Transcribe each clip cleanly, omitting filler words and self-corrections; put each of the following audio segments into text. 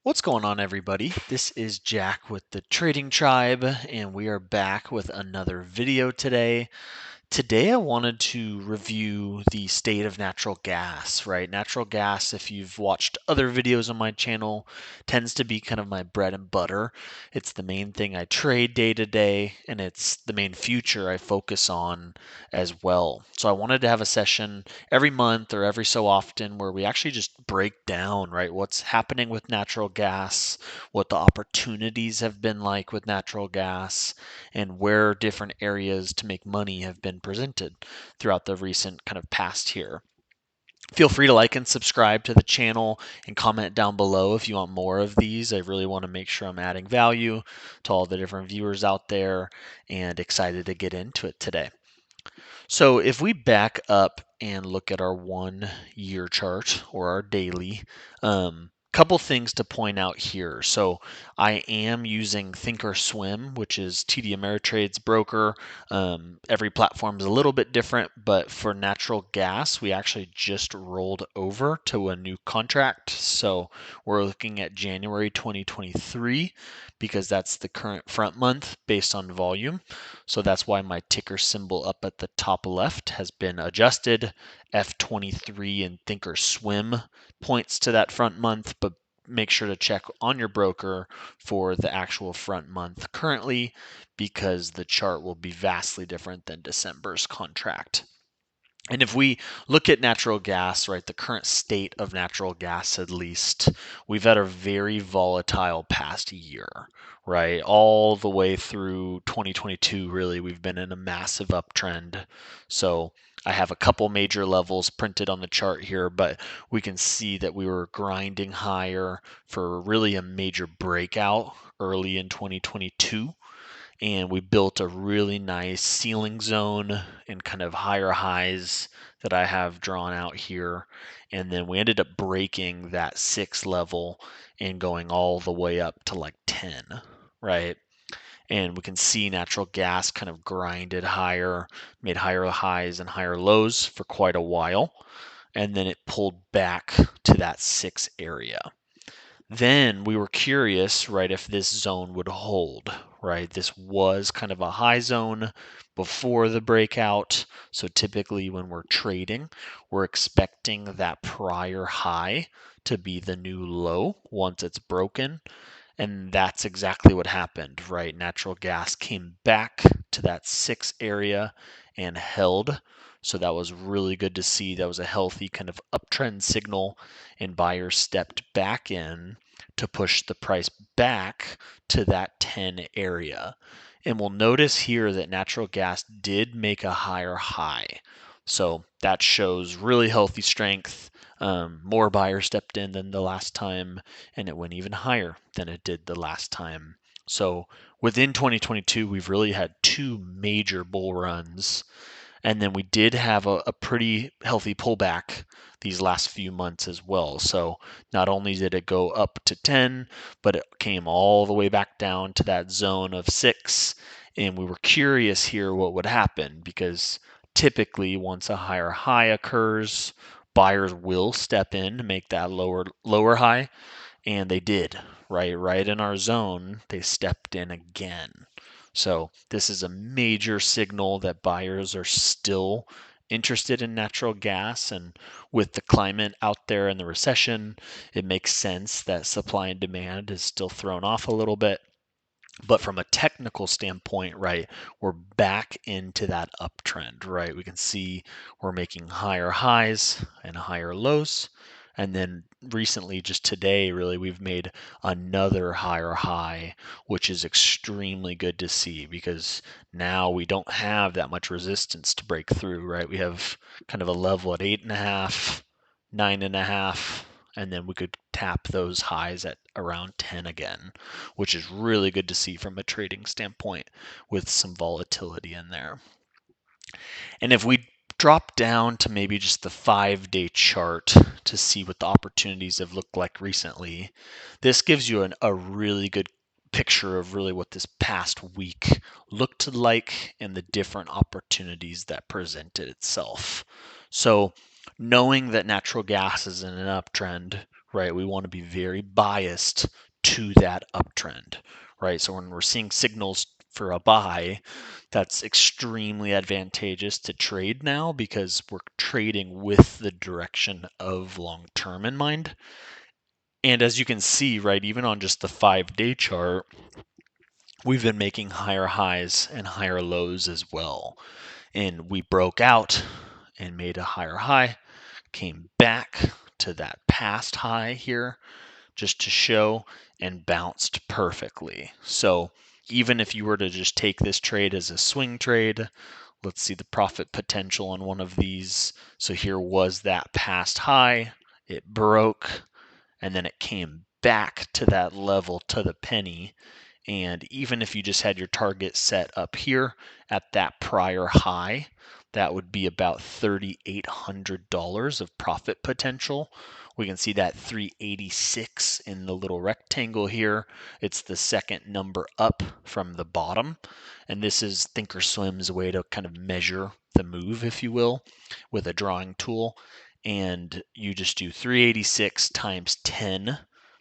What's going on, everybody? This is Jack with the Trading Tribe, and we are back with another video today. Today, I wanted to review the state of natural gas, right? Natural gas, if you've watched other videos on my channel, tends to be kind of my bread and butter. It's the main thing I trade day to day, and it's the main future I focus on as well. So, I wanted to have a session every month or every so often where we actually just break down, right, what's happening with natural gas, what the opportunities have been like with natural gas, and where different areas to make money have been presented throughout the recent kind of past here. Feel free to like and subscribe to the channel and comment down below if you want more of these. I really want to make sure I'm adding value to all the different viewers out there and excited to get into it today. So if we back up and look at our 1 year chart or our daily, couple things to point out here. So I am using thinkorswim, which is TD Ameritrade's broker. Every platform is a little bit different, but for natural gas, we actually just rolled over to a new contract. So we're looking at January 2023 because that's the current front month based on volume. So that's why my ticker symbol up at the top left has been adjusted. F23 and thinkorswim points to that front month, but make sure to check on your broker for the actual front month currently because the chart will be vastly different than December's contract. And if we look at natural gas, right, the current state of natural gas at least, we've had a very volatile past year, right? All the way through 2022, really, we've been in a massive uptrend. So I have a couple major levels printed on the chart here, but we can see that we were grinding higher for really a major breakout early in 2022, and we built a really nice ceiling zone and kind of higher highs that I have drawn out here. And then we ended up breaking that 6 level and going all the way up to like 10, right? And we can see natural gas kind of grinded higher, made higher highs and higher lows for quite a while. And then it pulled back to that 6 area. Then we were curious, right, if this zone would hold, right? This was kind of a high zone before the breakout. So typically when we're trading, we're expecting that prior high to be the new low once it's broken. And that's exactly what happened, right? Natural gas came back to that 6 area and held. So that was really good to see. That was a healthy kind of uptrend signal, and buyers stepped back in to push the price back to that 10 area. And we'll notice here that natural gas did make a higher high. So that shows really healthy strength. More buyers stepped in than the last time, and it went even higher than it did the last time. So within 2022, we've really had two major bull runs. And then we did have a pretty healthy pullback these last few months as well. So not only did it go up to 10, but it came all the way back down to that zone of 6. And we were curious here what would happen because typically once a higher high occurs, buyers will step in to make that lower high, and they did, right in our zone. They stepped in again. So this is a major signal that buyers are still interested in natural gas, and with the climate out there and the recession, it makes sense that supply and demand is still thrown off a little bit. But from a technical standpoint, right, we're back into that uptrend, right? We can see we're making higher highs and higher lows. And then recently, just today, really, we've made another higher high, which is extremely good to see because now we don't have that much resistance to break through, right? We have kind of a level at 8.5, 9.5, and then we could tap those highs at around 10 again, which is really good to see from a trading standpoint with some volatility in there. And if we drop down to maybe just the 5-day chart to see what the opportunities have looked like recently, this gives you a really good picture of really what this past week looked like and the different opportunities that presented itself. So knowing that natural gas is in an uptrend, right? We want to be very biased to that uptrend, right? So when we're seeing signals for a buy, that's extremely advantageous to trade now because we're trading with the direction of long term in mind. And as you can see, right, even on just the 5-day chart, we've been making higher highs and higher lows as well. And we broke out and made a higher high, came back to that past high here just to show, and bounced perfectly. So even if you were to just take this trade as a swing trade, let's see the profit potential on one of these. So here was that past high, it broke, and then it came back to that level to the penny. And even if you just had your target set up here at that prior high, that would be about $3,800 of profit potential. We can see that 386 in the little rectangle here. It's the second number up from the bottom. And this is Thinkorswim's way to kind of measure the move, if you will, with a drawing tool. And you just do 386 times 10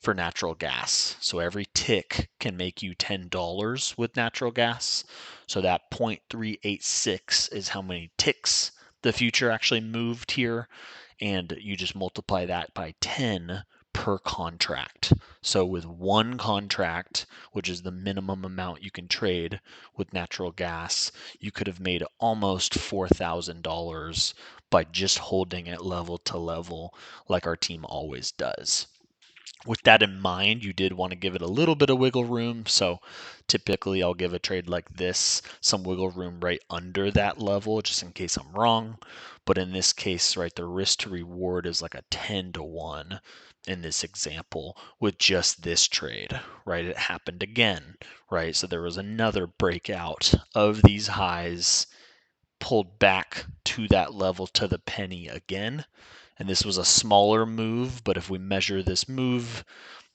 for natural gas. So every tick can make you $10 with natural gas. So that 0.386 is how many ticks the future actually moved here. And you just multiply that by 10 per contract. So with one contract, which is the minimum amount you can trade with natural gas, you could have made almost $4,000 by just holding it level to level like our team always does. With that in mind, you did want to give it a little bit of wiggle room. So typically I'll give a trade like this some wiggle room right under that level just in case I'm wrong. But in this case, right, the risk to reward is like a 10 to 1 in this example with just this trade, right? It happened again, right? So there was another breakout of these highs, pulled back to that level to the penny again. And this was a smaller move, but if we measure this move,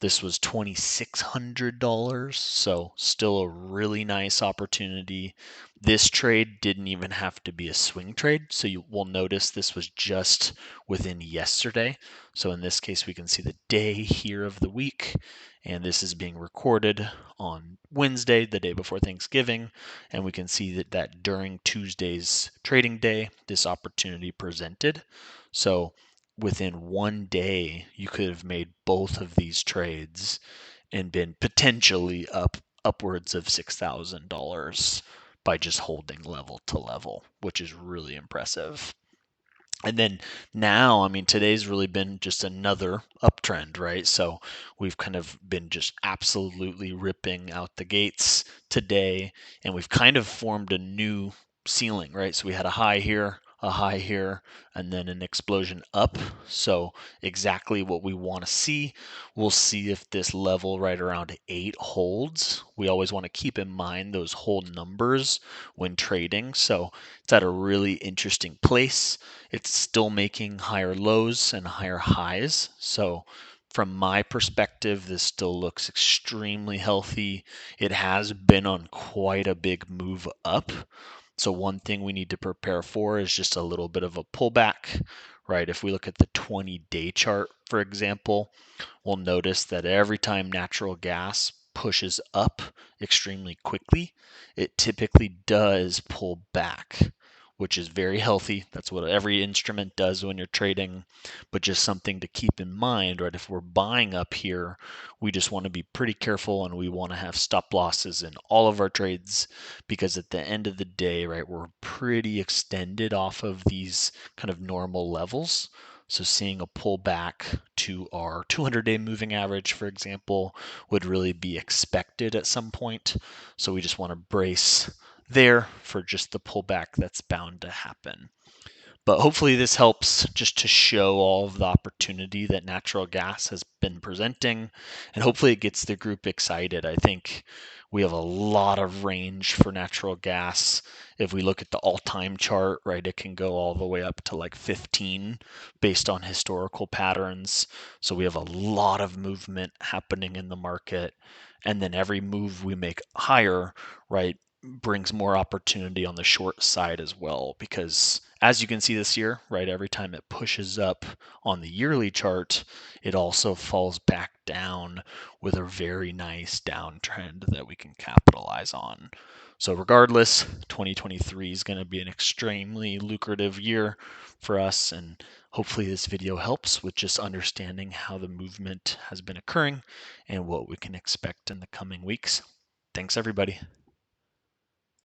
this was $2,600. So still a really nice opportunity. This trade didn't even have to be a swing trade. So you will notice this was just within yesterday. So in this case, we can see the day here of the week. And this is being recorded on Wednesday, the day before Thanksgiving. And we can see that during Tuesday's trading day, this opportunity presented. So within one day, you could have made both of these trades and been potentially upwards of $6,000 by just holding level to level, which is really impressive. And then now, I mean, today's really been just another uptrend, right? So we've kind of been just absolutely ripping out the gates today, and we've kind of formed a new ceiling, right? So we had a high here, and then an explosion up. So exactly what we want to see. We'll see if this level right around 8 holds. We always want to keep in mind those whole numbers when trading. So it's at a really interesting place. It's still making higher lows and higher highs. So from my perspective, this still looks extremely healthy. It has been on quite a big move up. So one thing we need to prepare for is just a little bit of a pullback, right? If we look at the 20-day chart, for example, we'll notice that every time natural gas pushes up extremely quickly, it typically does pull back, which is very healthy. That's what every instrument does when you're trading, but just something to keep in mind, right? If we're buying up here, we just want to be pretty careful and we want to have stop losses in all of our trades because at the end of the day, right, we're pretty extended off of these kind of normal levels. So seeing a pullback to our 200-day moving average, for example, would really be expected at some point. So we just want to brace there for just the pullback that's bound to happen. But hopefully this helps just to show all of the opportunity that natural gas has been presenting, and hopefully it gets the group excited. I think we have a lot of range for natural gas. If we look at the all-time chart, right, it can go all the way up to like 15 based on historical patterns. So we have a lot of movement happening in the market. And then every move we make higher, right, brings more opportunity on the short side as well, because as you can see this year, right, every time it pushes up on the yearly chart, it also falls back down with a very nice downtrend that we can capitalize on. So regardless, 2023 is going to be an extremely lucrative year for us, and hopefully this video helps with just understanding how the movement has been occurring and what we can expect in the coming weeks. Thanks, everybody.